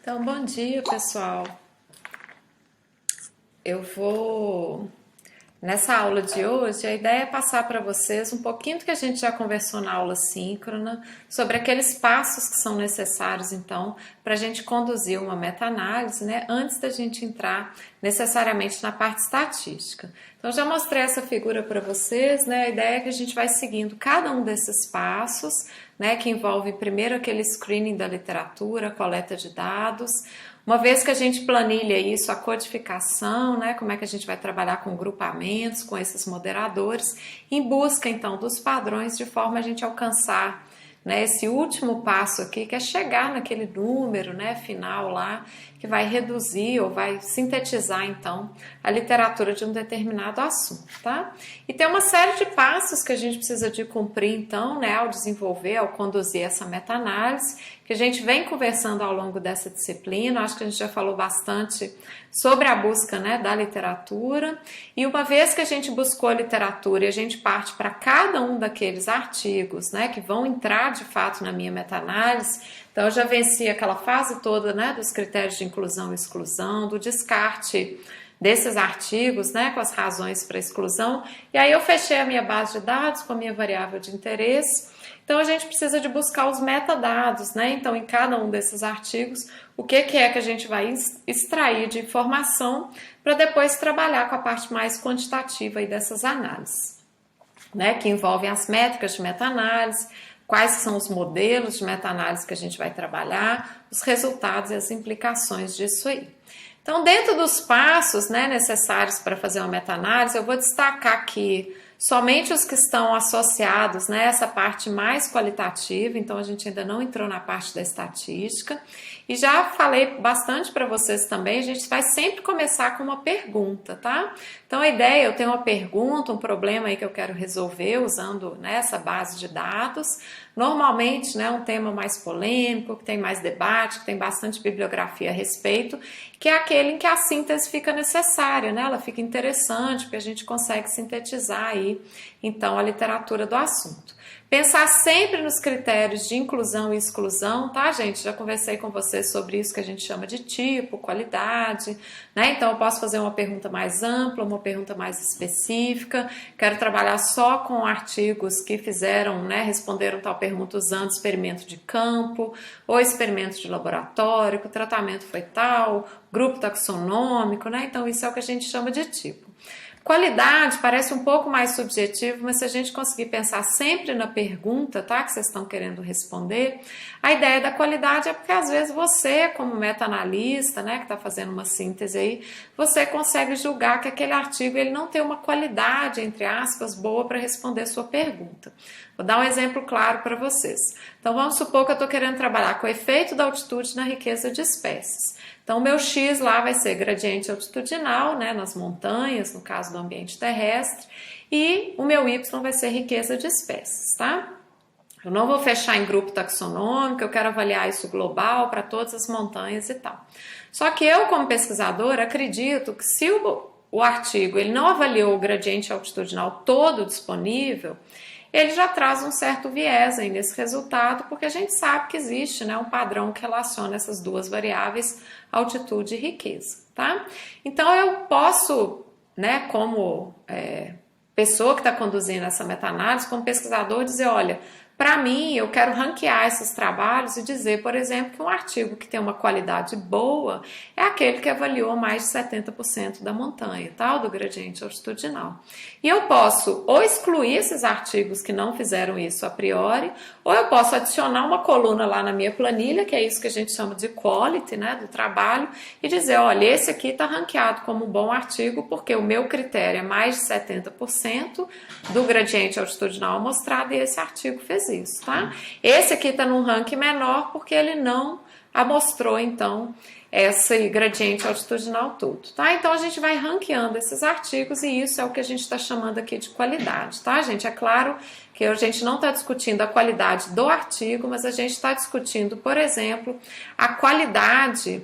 Então, bom dia, pessoal. Nessa aula de hoje, a ideia é passar para vocês um pouquinho do que a gente já conversou na aula síncrona, sobre aqueles passos que são necessários, então, para a gente conduzir uma meta-análise, né, antes da gente entrar necessariamente na parte estatística. Então, já mostrei essa figura para vocês, né, a ideia é que a gente vai seguindo cada um desses passos, né, que envolve primeiro aquele screening da literatura, coleta de dados. Uma vez que a gente planilha isso, a codificação, né, como é que a gente vai trabalhar com grupamentos, com esses moderadores, em busca então dos padrões, de forma a gente alcançar, né, esse último passo aqui, que é chegar naquele número, né, final lá, que vai reduzir ou vai sintetizar então a literatura de um determinado assunto, tá? E tem uma série de passos que a gente precisa de cumprir então, né, ao desenvolver, ao conduzir essa meta-análise, que a gente vem conversando ao longo dessa disciplina. Acho que a gente já falou bastante sobre a busca, né, da literatura, e uma vez que a gente buscou a literatura e a gente parte para cada um daqueles artigos, né, que vão entrar de fato na minha meta-análise, então eu já venci aquela fase toda, né, dos critérios de inclusão e exclusão, do descarte desses artigos, né, com as razões para exclusão, e aí eu fechei a minha base de dados com a minha variável de interesse. Então a gente precisa de buscar os metadados, né? Então em cada um desses artigos, o que é que a gente vai extrair de informação para depois trabalhar com a parte mais quantitativa aí dessas análises, né? Que envolvem as métricas de meta-análise, quais são os modelos de meta-análise que a gente vai trabalhar, os resultados e as implicações disso aí. Então, dentro dos passos, né, necessários para fazer uma meta-análise, eu vou destacar aqui somente os que estão associados, né, essa parte mais qualitativa. Então a gente ainda não entrou na parte da estatística, e já falei bastante para vocês também, a gente vai sempre começar com uma pergunta, tá? Então a ideia, eu tenho uma pergunta, um problema aí que eu quero resolver usando, né, essa base de dados, normalmente, né, um tema mais polêmico, que tem mais debate, que tem bastante bibliografia a respeito, que é aquele em que a síntese fica necessária, né? Ela fica interessante, porque a gente consegue sintetizar aí, então, a literatura do assunto. Pensar sempre nos critérios de inclusão e exclusão, tá, gente? Já conversei com vocês sobre isso que a gente chama de tipo, qualidade, né? Então eu posso fazer uma pergunta mais ampla, uma pergunta mais específica. Quero trabalhar só com artigos que fizeram, né, responderam tal pergunta usando experimento de campo ou experimento de laboratório, que o tratamento foi tal, grupo taxonômico, né? Então isso é o que a gente chama de tipo. Qualidade parece um pouco mais subjetivo, mas se a gente conseguir pensar sempre na pergunta, tá, que vocês estão querendo responder, a ideia da qualidade é porque às vezes você, como meta-analista, né, que está fazendo uma síntese aí, você consegue julgar que aquele artigo ele não tem uma qualidade, entre aspas, boa para responder sua pergunta. Vou dar um exemplo claro para vocês. Então vamos supor que eu estou querendo trabalhar com o efeito da altitude na riqueza de espécies. Então, o meu X lá vai ser gradiente altitudinal, né, nas montanhas, no caso do ambiente terrestre, e o meu Y vai ser riqueza de espécies, tá? Eu não vou fechar em grupo taxonômico, eu quero avaliar isso global para todas as montanhas e tal. Só que eu, como pesquisador, acredito que se o artigo ele não avaliou o gradiente altitudinal todo disponível, ele já traz um certo viés aí nesse resultado, porque a gente sabe que existe, né, um padrão que relaciona essas duas variáveis, altitude e riqueza, tá? Então eu posso, né, como pessoa que está conduzindo essa meta-análise, como pesquisador, dizer, olha, para mim, eu quero ranquear esses trabalhos e dizer, por exemplo, que um artigo que tem uma qualidade boa é aquele que avaliou mais de 70% da montanha, tal, do gradiente altitudinal. E eu posso ou excluir esses artigos que não fizeram isso a priori, ou eu posso adicionar uma coluna lá na minha planilha, que é isso que a gente chama de quality, né, do trabalho, e dizer, olha, esse aqui está ranqueado como um bom artigo porque o meu critério é mais de 70% do gradiente altitudinal mostrado e esse artigo fez isso, tá? Esse aqui está num ranking menor porque ele não amostrou, então, esse gradiente altitudinal todo, tá? Então, a gente vai ranqueando esses artigos e isso é o que a gente está chamando aqui de qualidade, tá, gente? É claro que a gente não está discutindo a qualidade do artigo, mas a gente está discutindo, por exemplo, a qualidade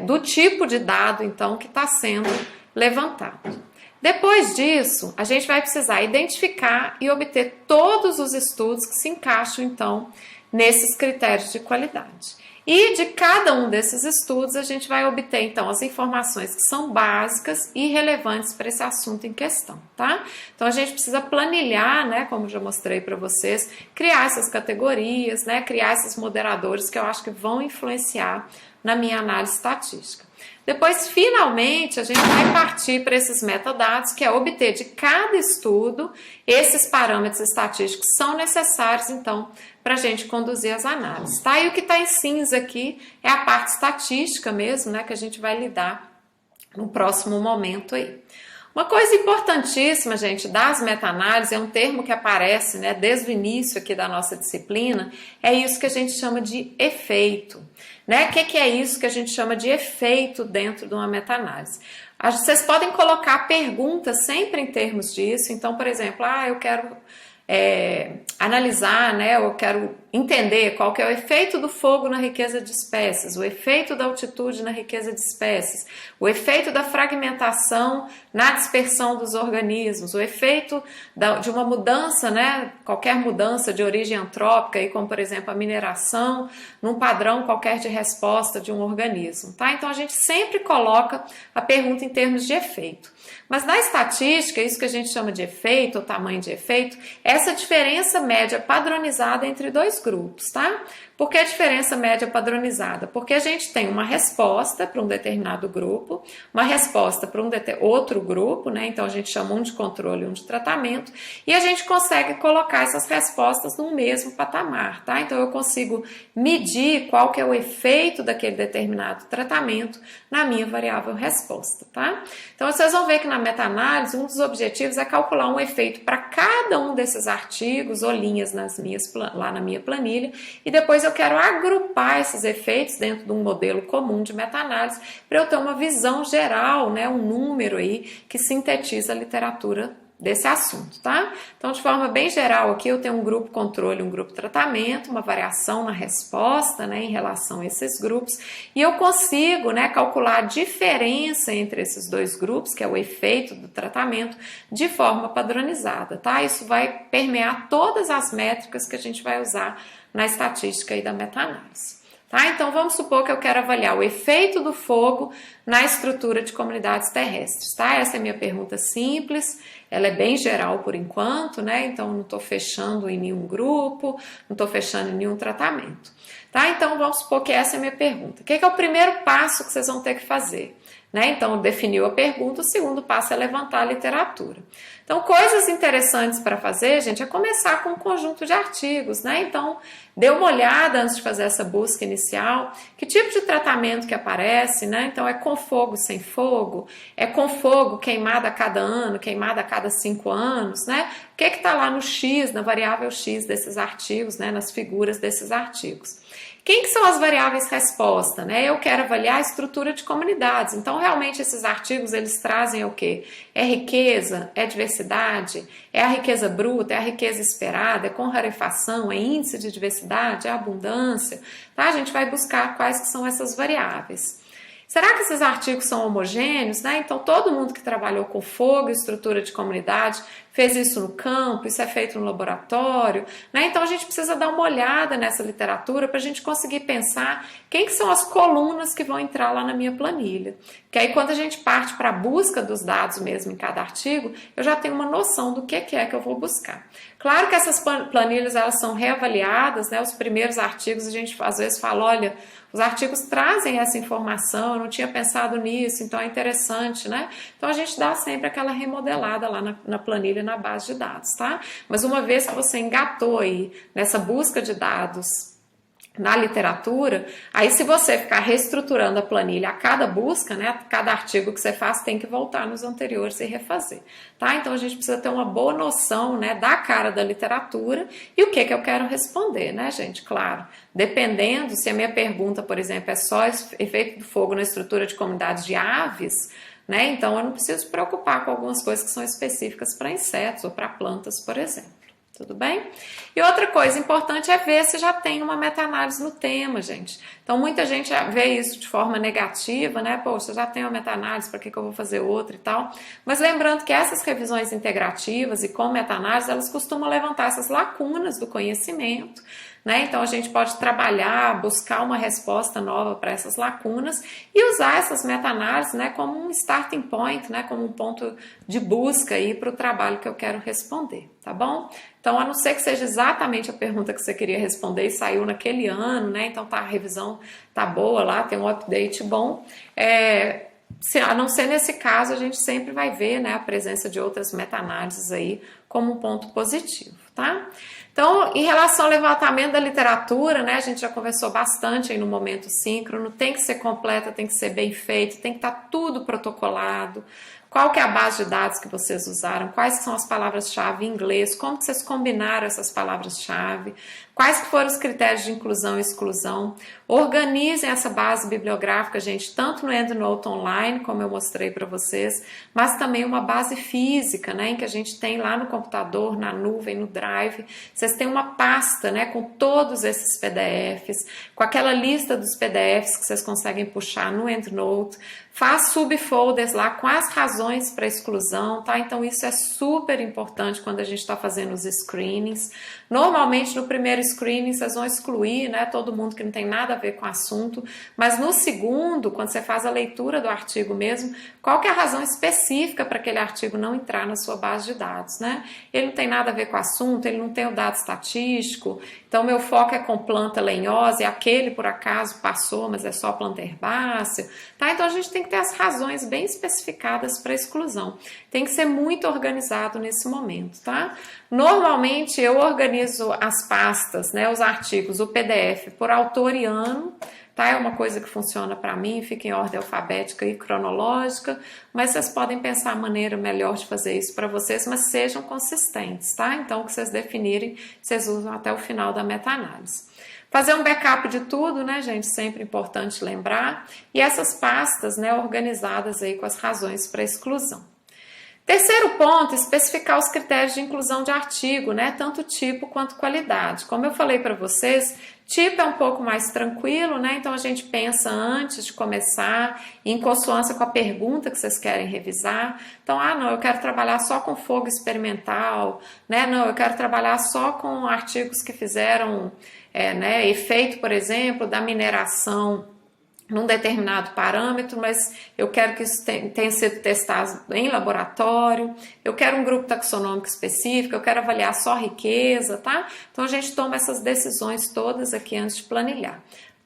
do tipo de dado, então, que está sendo levantado. Depois disso, a gente vai precisar identificar e obter todos os estudos que se encaixam, então, nesses critérios de qualidade. E de cada um desses estudos a gente vai obter então as informações que são básicas e relevantes para esse assunto em questão, tá? Então a gente precisa planilhar, né, como já mostrei para vocês, criar essas categorias, né, criar esses moderadores que eu acho que vão influenciar na minha análise estatística. Depois, finalmente, a gente vai partir para esses metadados, que é obter de cada estudo esses parâmetros estatísticos que são necessários, então, para a gente conduzir as análises, tá? E o que está em cinza aqui é a parte estatística mesmo, né, que a gente vai lidar no próximo momento aí. Uma coisa importantíssima, gente, das meta-análises, é um termo que aparece, né, desde o início aqui da nossa disciplina, é isso que a gente chama de efeito. Né? O que é isso que a gente chama de efeito dentro de uma meta-análise? Vocês podem colocar perguntas sempre em termos disso. Então, por exemplo, eu quero analisar, né, eu quero entender qual que é o efeito do fogo na riqueza de espécies, o efeito da altitude na riqueza de espécies, o efeito da fragmentação na dispersão dos organismos, o efeito de uma mudança, né, qualquer mudança de origem antrópica, aí, como por exemplo a mineração, num padrão qualquer de resposta de um organismo, tá? Então a gente sempre coloca a pergunta em termos de efeito. Mas na estatística, isso que a gente chama de efeito, ou tamanho de efeito, é essa diferença média padronizada entre dois grupos, tá? Por que a diferença média padronizada? Porque a gente tem uma resposta para um determinado grupo, uma resposta para um outro grupo, né? Então a gente chama um de controle e um de tratamento, e a gente consegue colocar essas respostas no mesmo patamar, tá? Então eu consigo medir qual que é o efeito daquele determinado tratamento na minha variável resposta, tá? Então vocês vão ver que na meta-análise um dos objetivos é calcular um efeito para cada um desses artigos ou linhas lá na minha planilha, e depois eu quero agrupar esses efeitos dentro de um modelo comum de meta-análise para eu ter uma visão geral, né, um número aí que sintetiza a literatura desse assunto, tá? Então, de forma bem geral aqui eu tenho um grupo controle e um grupo tratamento, uma variação na resposta, né, em relação a esses grupos, e eu consigo, né, calcular a diferença entre esses dois grupos, que é o efeito do tratamento, de forma padronizada, tá? Isso vai permear todas as métricas que a gente vai usar na estatística e da meta-análise. Tá? Então vamos supor que eu quero avaliar o efeito do fogo na estrutura de comunidades terrestres. Tá? Essa é a minha pergunta simples, ela é bem geral por enquanto, né? Então não estou fechando em nenhum grupo, não estou fechando em nenhum tratamento. Tá? Então vamos supor que essa é a minha pergunta. O que é o primeiro passo que vocês vão ter que fazer? Né? Então, definiu a pergunta, o segundo passo é levantar a literatura. Então, coisas interessantes para fazer, gente, é começar com um conjunto de artigos, né? Então, dê uma olhada antes de fazer essa busca inicial, que tipo de tratamento que aparece, né? Então, é com fogo, sem fogo, é com fogo, queimada a cada ano, queimada a cada 5 anos, né? O que está lá no X, na variável X desses artigos, né? Nas figuras desses artigos. Quem que são as variáveis resposta, né? Eu quero avaliar a estrutura de comunidades. Então, realmente, esses artigos, eles trazem o quê? É riqueza, é diversidade, é a riqueza bruta, é a riqueza esperada, é com rarefação, é índice de diversidade, é abundância, tá? A gente vai buscar quais que são essas variáveis. Será que esses artigos são homogêneos, né? Então, todo mundo que trabalhou com fogo e estrutura de comunidade fez isso no campo, isso é feito no laboratório, né? Então, a gente precisa dar uma olhada nessa literatura para a gente conseguir pensar quem que são as colunas que vão entrar lá na minha planilha. Que aí, quando a gente parte para a busca dos dados mesmo em cada artigo, eu já tenho uma noção do que é que eu vou buscar. Claro que essas planilhas, elas são reavaliadas, né? Os primeiros artigos, a gente às vezes fala, olha, os artigos trazem essa informação, eu não tinha pensado nisso, então é interessante, né? Então a gente dá sempre aquela remodelada lá na planilha, na base de dados, tá? Mas uma vez que você engatou aí nessa busca de dados na literatura, aí se você ficar reestruturando a planilha a cada busca, né, cada artigo que você faz tem que voltar nos anteriores e refazer, tá? Então a gente precisa ter uma boa noção, né, da cara da literatura e o que eu quero responder, né, gente? Claro, dependendo se a minha pergunta, por exemplo, é só efeito do fogo na estrutura de comunidades de aves, né, então eu não preciso me preocupar com algumas coisas que são específicas para insetos ou para plantas, por exemplo. Tudo bem? E outra coisa importante é ver se já tem uma meta-análise no tema, gente. Então, muita gente vê isso de forma negativa, né? Poxa, já tem uma meta-análise, para que eu vou fazer outra e tal? Mas lembrando que essas revisões integrativas e com meta-análise, elas costumam levantar essas lacunas do conhecimento, né? Então a gente pode trabalhar, buscar uma resposta nova para essas lacunas e usar essas meta-análises, né, como um starting point, né, como um ponto de busca aí para o trabalho que eu quero responder, tá bom? Então, a não ser que seja exatamente a pergunta que você queria responder e saiu naquele ano, né? Então a revisão tá boa lá, tem um update bom. A não ser nesse caso, a gente sempre vai ver, né, a presença de outras meta-análises aí como um ponto positivo, tá? Então, em relação ao levantamento da literatura, né, a gente já conversou bastante aí no momento síncrono, tem que ser completa, tem que ser bem feito, tem que estar tudo protocolado. Qual que é a base de dados que vocês usaram? Quais são as palavras-chave em inglês? Como que vocês combinaram essas palavras-chave? Quais que foram os critérios de inclusão e exclusão? Organizem essa base bibliográfica, gente, tanto no EndNote Online, como eu mostrei para vocês, mas também uma base física, né, em que a gente tem lá no computador, na nuvem, no Drive. Vocês têm uma pasta, né, com todos esses PDFs, com aquela lista dos PDFs que vocês conseguem puxar no EndNote. Faz subfolders lá com as razões para exclusão, tá? Então isso é super importante quando a gente está fazendo os screenings. Normalmente no primeiro screening vocês vão excluir, né, todo mundo que não tem nada a ver com o assunto, mas no segundo, quando você faz a leitura do artigo mesmo, qual que é a razão específica para aquele artigo não entrar na sua base de dados, né? Ele não tem nada a ver com o assunto, ele não tem o dado estatístico, então meu foco é com planta lenhosa e aquele por acaso passou, mas é só planta herbácea, tá? Então a gente tem que ter as razões bem especificadas para exclusão. Tem que ser muito organizado nesse momento, tá? Normalmente eu organizo as pastas, né, os artigos, o PDF por autor e ano, tá? É uma coisa que funciona para mim, fica em ordem alfabética e cronológica, mas vocês podem pensar a maneira melhor de fazer isso para vocês, mas sejam consistentes, tá? Então o que vocês definirem, vocês usam até o final da meta-análise. Fazer um backup de tudo, né, gente? Sempre importante lembrar. E essas pastas, né, organizadas aí com as razões para exclusão. Terceiro ponto, especificar os critérios de inclusão de artigo, né? Tanto tipo quanto qualidade. Como eu falei para vocês, tipo é um pouco mais tranquilo, né? Então a gente pensa antes de começar, em consonância com a pergunta que vocês querem revisar. Então, não, eu quero trabalhar só com fogo experimental, né? Não, eu quero trabalhar só com artigos que fizeram efeito, por exemplo, da mineração num determinado parâmetro, mas eu quero que isso tenha sido testado em laboratório, eu quero um grupo taxonômico específico, eu quero avaliar só riqueza, tá? Então a gente toma essas decisões todas aqui antes de planilhar.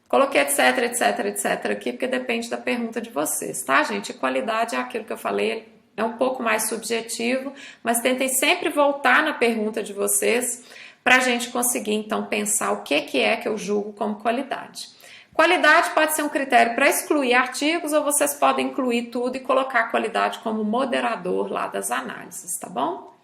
Coloquei etc, aqui, porque depende da pergunta de vocês, tá, gente? E qualidade é aquilo que eu falei, é um pouco mais subjetivo, mas tentem sempre voltar na pergunta de vocês para a gente conseguir, então, pensar o que é que eu julgo como qualidade. Qualidade pode ser um critério para excluir artigos ou vocês podem incluir tudo e colocar a qualidade como moderador lá das análises, tá bom?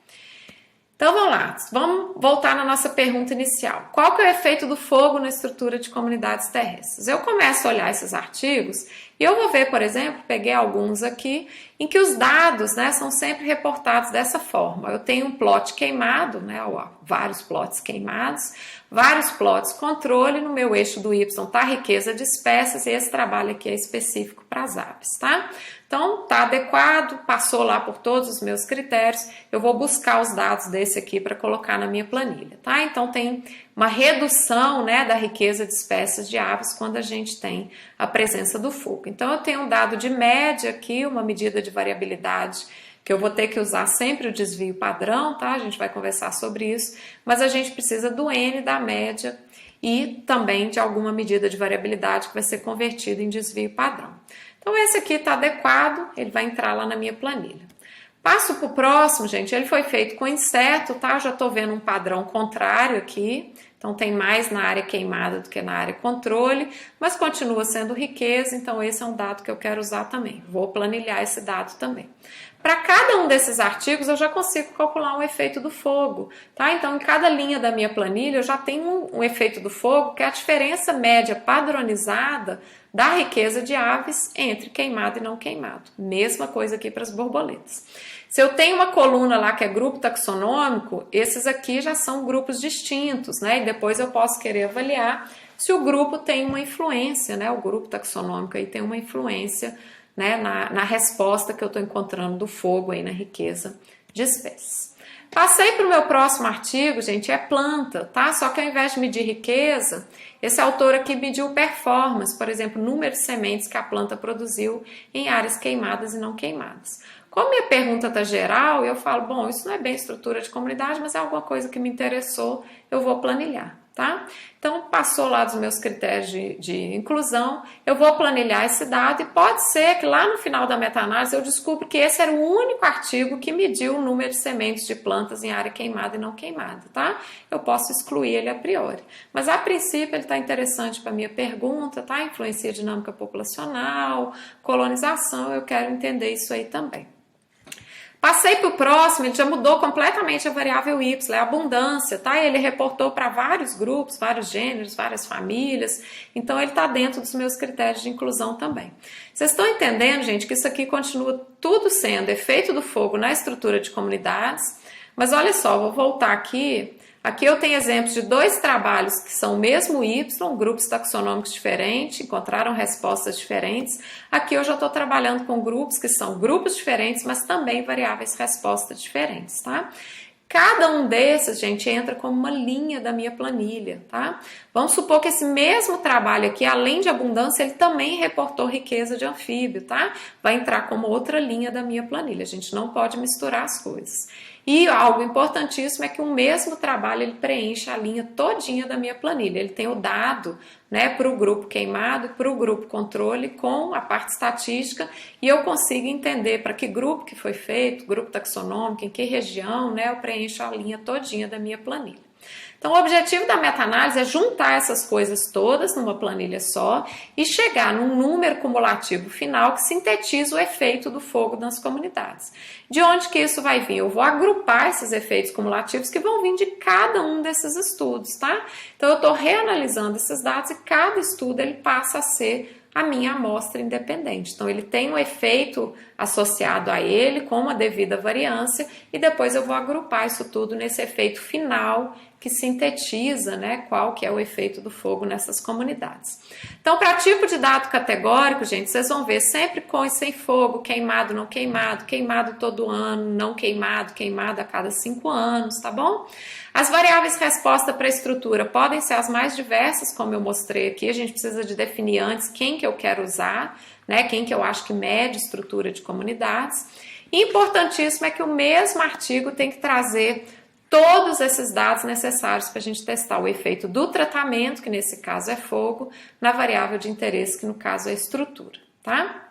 Então vamos lá, vamos voltar na nossa pergunta inicial. Qual que é o efeito do fogo na estrutura de comunidades terrestres? Eu começo a olhar esses artigos e eu vou ver, por exemplo, peguei alguns aqui, em que os dados, né, são sempre reportados dessa forma. Eu tenho um plot queimado, né, vários plots queimados, vários plots controle, no meu eixo do Y está a riqueza de espécies e esse trabalho aqui é específico para as aves, tá? Então, tá adequado, passou lá por todos os meus critérios, eu vou buscar os dados desse aqui para colocar na minha planilha, tá? Então, tem uma redução, né, da riqueza de espécies de aves quando a gente tem a presença do fogo. Então, eu tenho um dado de média aqui, uma medida de variabilidade que eu vou ter que usar sempre o desvio padrão, tá? A gente vai conversar sobre isso, mas a gente precisa do N da média e também de alguma medida de variabilidade que vai ser convertida em desvio padrão. Então esse aqui está adequado, ele vai entrar lá na minha planilha. Passo para o próximo, gente, ele foi feito com inseto, tá? Já estou vendo um padrão contrário aqui, então tem mais na área queimada do que na área controle, mas continua sendo riqueza, então esse é um dado que eu quero usar também. Vou planilhar esse dado também. Para cada um desses artigos eu já consigo calcular um efeito do fogo, tá? Então em cada linha da minha planilha eu já tenho um efeito do fogo, que é a diferença média padronizada da riqueza de aves entre queimado e não queimado. Mesma coisa aqui para as borboletas. Se eu tenho uma coluna lá que é grupo taxonômico, esses aqui já são grupos distintos, né? E depois eu posso querer avaliar se o grupo tem uma influência, né? O grupo taxonômico aí tem uma influência, né, na resposta que eu estou encontrando do fogo aí na riqueza de espécies. Passei para o meu próximo artigo, gente, é planta, tá? Só que ao invés de medir riqueza, esse autor aqui mediu performance, por exemplo, número de sementes que a planta produziu em áreas queimadas e não queimadas. Como minha pergunta está geral, eu falo, bom, isso não é bem estrutura de comunidade, mas é alguma coisa que me interessou, eu vou planilhar, tá? Então, passou lá dos meus critérios de inclusão, eu vou planilhar esse dado e pode ser que lá no final da meta-análise eu descubra que esse era o único artigo que mediu o número de sementes de plantas em área queimada e não queimada, tá? Eu posso excluir ele a priori. Mas, a princípio, ele está interessante para a minha pergunta, tá? Influencia dinâmica populacional, colonização, eu quero entender isso aí também. Passei para o próximo, ele já mudou completamente a variável Y, é abundância, tá? Ele reportou para vários grupos, vários gêneros, várias famílias, então ele está dentro dos meus critérios de inclusão também. Vocês estão entendendo, gente, que isso aqui continua tudo sendo efeito do fogo na estrutura de comunidades, mas olha só, vou voltar aqui. Aqui eu tenho exemplos de 2 trabalhos que são o mesmo Y, grupos taxonômicos diferentes, encontraram respostas diferentes. Aqui eu já estou trabalhando com grupos que são grupos diferentes, mas também variáveis respostas diferentes, tá? Cada um desses, gente, entra como uma linha da minha planilha, tá? Vamos supor que esse mesmo trabalho aqui, além de abundância, ele também reportou riqueza de anfíbio, tá? Vai entrar como outra linha da minha planilha. A gente não pode misturar as coisas. E algo importantíssimo é que o mesmo trabalho ele preenche a linha todinha da minha planilha. Ele tem o dado, né, para o grupo queimado, para o grupo controle com a parte estatística e eu consigo entender para que grupo que foi feito, grupo taxonômico, em que região, né, eu preencho a linha todinha da minha planilha. Então, o objetivo da meta-análise é juntar essas coisas todas numa planilha só e chegar num número cumulativo final que sintetiza o efeito do fogo nas comunidades. De onde que isso vai vir? Eu vou agrupar esses efeitos cumulativos que vão vir de cada um desses estudos, tá? Então, eu estou reanalisando esses dados e cada estudo ele passa a ser a minha amostra independente. Então, ele tem um efeito associado a ele com uma devida variância e depois eu vou agrupar isso tudo nesse efeito final que sintetiza, né, qual que é o efeito do fogo nessas comunidades. Então, para tipo de dado categórico, gente, vocês vão ver sempre com e sem fogo, queimado, não queimado, queimado todo ano, não queimado, queimado a cada 5 anos, tá bom? As variáveis resposta para a estrutura podem ser as mais diversas, como eu mostrei aqui, a gente precisa de definir antes quem que eu quero usar, né, quem que eu acho que mede estrutura de comunidades. E importantíssimo é que o mesmo artigo tem que trazer todos esses dados necessários para a gente testar o efeito do tratamento, que nesse caso é fogo, na variável de interesse, que no caso é estrutura, tá?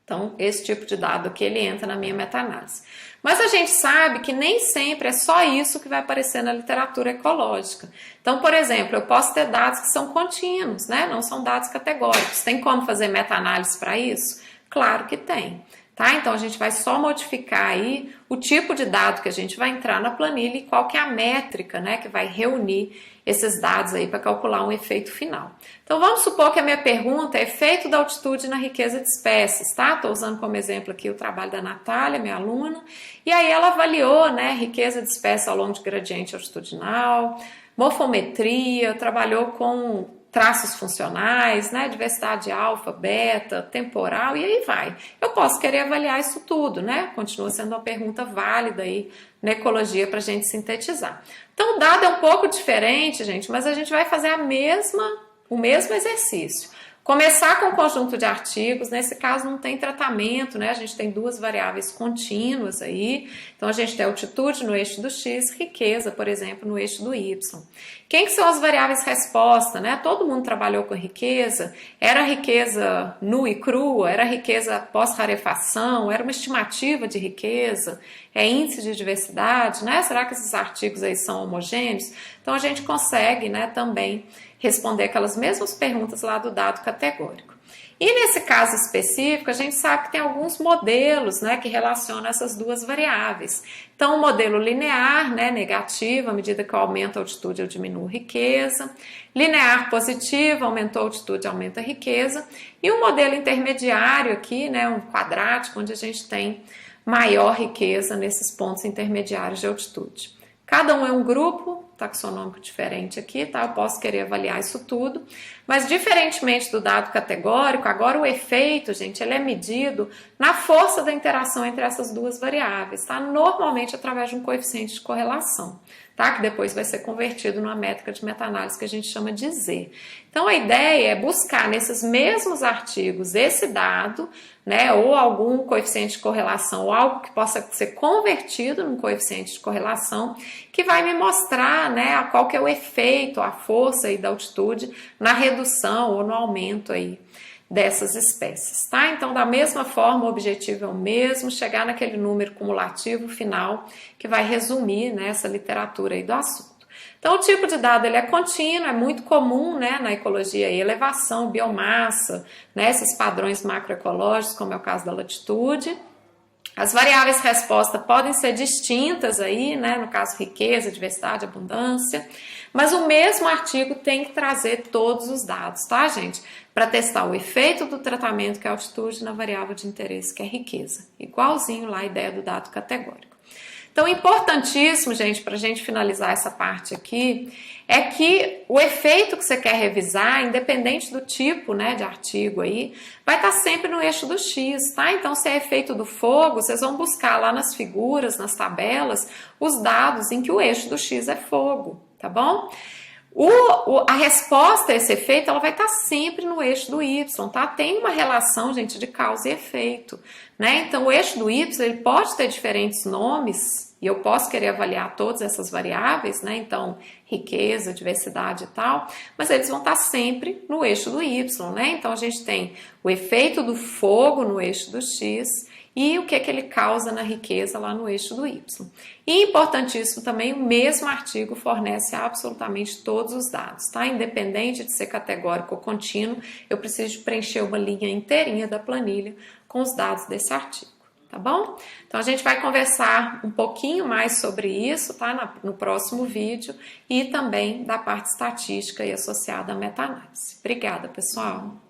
Então, esse tipo de dado aqui, ele entra na minha meta-análise. Mas a gente sabe que nem sempre é só isso que vai aparecer na literatura ecológica. Então, por exemplo, eu posso ter dados que são contínuos, né? Não são dados categóricos. Tem como fazer meta-análise para isso? Claro que tem. Tá? Então, a gente vai só modificar aí o tipo de dado que a gente vai entrar na planilha e qual que é a métrica, né, que vai reunir esses dados aí para calcular um efeito final. Então, vamos supor que a minha pergunta é efeito da altitude na riqueza de espécies, tá? Estou usando como exemplo aqui o trabalho da Natália, minha aluna, e aí ela avaliou, né, riqueza de espécies ao longo de gradiente altitudinal, morfometria, trabalhou com traços funcionais, né, diversidade alfa, beta, temporal e aí vai. Eu posso querer avaliar isso tudo, né? Continua sendo uma pergunta válida aí na ecologia para a gente sintetizar. Então o dado é um pouco diferente, gente, mas a gente vai fazer o mesmo exercício. Começar com um conjunto de artigos, nesse caso não tem tratamento, né? A gente tem 2 variáveis contínuas aí, então a gente tem altitude no eixo do X, riqueza, por exemplo, no eixo do Y. Quem que são as variáveis resposta, né? Todo mundo trabalhou com riqueza, era riqueza nua e crua, era riqueza pós-rarefação, era uma estimativa de riqueza, é índice de diversidade, né? Será que esses artigos aí são homogêneos? Então a gente consegue, né, também responder aquelas mesmas perguntas lá do dado categórico. E nesse caso específico, a gente sabe que tem alguns modelos, né, que relacionam essas 2 variáveis. Então, o modelo linear, né, negativo, à medida que eu aumento a altitude, eu diminuo a riqueza. Linear positivo, aumentou a altitude, aumenta a riqueza. E o modelo intermediário aqui, né, um quadrático, onde a gente tem maior riqueza nesses pontos intermediários de altitude. Cada um é um grupo, taxonômico diferente aqui, tá? Eu posso querer avaliar isso tudo, mas diferentemente do dado categórico, agora o efeito, gente, ele é medido na força da interação entre essas duas variáveis, tá? Normalmente através de um coeficiente de correlação, tá? Que depois vai ser convertido numa métrica de meta-análise que a gente chama de Z. Então a ideia é buscar nesses mesmos artigos esse dado, né, ou algum coeficiente de correlação, ou algo que possa ser convertido num coeficiente de correlação, que vai me mostrar, né, qual que é o efeito, a força aí da altitude na redução ou no aumento aí dessas espécies, tá? Então, da mesma forma, o objetivo é o mesmo, chegar naquele número cumulativo final que vai resumir, né, essa literatura aí do assunto. Então, o tipo de dado ele é contínuo, é muito comum, né, na ecologia, aí, elevação, biomassa, né, esses padrões macroecológicos, como é o caso da latitude. As variáveis resposta podem ser distintas aí, né, no caso riqueza, diversidade, abundância, mas o mesmo artigo tem que trazer todos os dados, tá, gente? Para testar o efeito do tratamento, que é a altitude, na variável de interesse, que é riqueza. Igualzinho lá a ideia do dado categórico. Então, importantíssimo, gente, para a gente finalizar essa parte aqui, é que o efeito que você quer revisar, independente do tipo, né, de artigo aí, vai estar sempre no eixo do X, tá? Então, se é efeito do fogo, vocês vão buscar lá nas figuras, nas tabelas, os dados em que o eixo do X é fogo, tá bom? A resposta a esse efeito, ela vai estar sempre no eixo do Y, tá? Tem uma relação, gente, de causa e efeito, né? Então, o eixo do Y, ele pode ter diferentes nomes, e eu posso querer avaliar todas essas variáveis, né? Então, riqueza, diversidade e tal, mas eles vão estar sempre no eixo do Y, né? Então, a gente tem o efeito do fogo no eixo do X, e o que é que ele causa na riqueza lá no eixo do Y. E importantíssimo também, o mesmo artigo fornece absolutamente todos os dados, tá? Independente de ser categórico ou contínuo, eu preciso preencher uma linha inteirinha da planilha com os dados desse artigo, tá bom? Então a gente vai conversar um pouquinho mais sobre isso, tá? No próximo vídeo, e também da parte estatística e associada à meta-análise. Obrigada, pessoal!